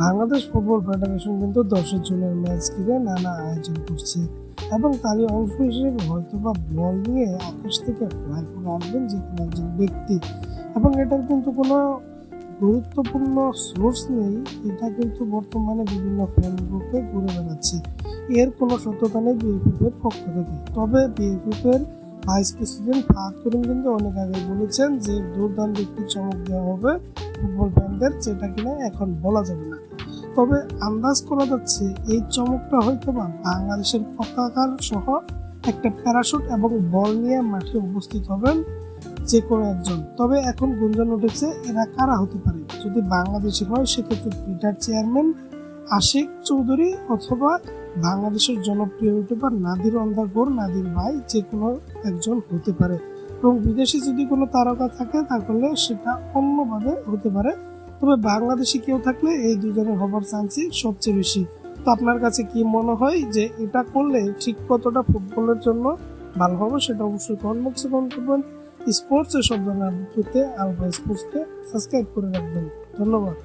Bangladesh football federation কিন্তু 10 জনের match ঘিরে নানা আয়োজন করছে এবং তারই অংশ হিসেবে হয়তোবা বল নিয়ে আকাশ থেকে ফ্লাই করে আসবেন যে কোনো একজন ব্যক্তি, এবং এটার কিন্তু কোনো গুরুত্বপূর্ণ সোর্স নেই। এটা কিন্তু বর্তমানে বিভিন্ন ফ্যান গ্রুপে ঘুরে বেড়াচ্ছে, এর কোনো সত্যতা নেই বিএফএফ এর পক্ষ থেকে। তবে বিএফএফ এর ভাইস প্রেসিডেন্ট ফাহাদ করিম কিন্তু অনেক আগে বলেছেন যে দুর্দান্ত একটি চমক দেওয়া হবে ফুটবল ফ্যানদের, যেটা কিনা এখন বলা যাবে না। তবে আন্দাজ করা যাচ্ছে এই চমকটা হয়তো বা বাংলাদেশের পতাকার সহ একটা প্যারাশুট এবং বল নিয়ে মাঠে উপস্থিত হবেন যে কোনো একজন। তবে এখন গুঞ্জন উঠেছে এরা কারা হতে পারে। যদি বাংলাদেশি হয় সেক্ষেত্রে পিটার চেয়ারম্যান আশিক চৌধুরী অথবা বাংলাদেশের জনপ্রিয় ইউটিউবার নাদির অন্ধাগোর নাদির ভাই, যে কোনো একজন হতে পারে। এবং বিদেশি যদি কোনো তারকা থাকে তাহলে সেটা অন্যভাবে হতে পারে। তবে বাংলাদেশি কেউ থাকলে এই দুজনের হবার চান্সই সবচেয়ে বেশি। তো আপনার কাছে কি মনে হয় যে এটা করলে ঠিক কতটা ফুটবলের জন্য ভালো হবে, সেটা অবশ্যই কমেন্ট বক্সে কমেন্ট করবেন। স্পোর্টস এসব জানার পেতে আলফা স্পোর্টসকে সাবস্ক্রাইব করে রাখবেন। ধন্যবাদ।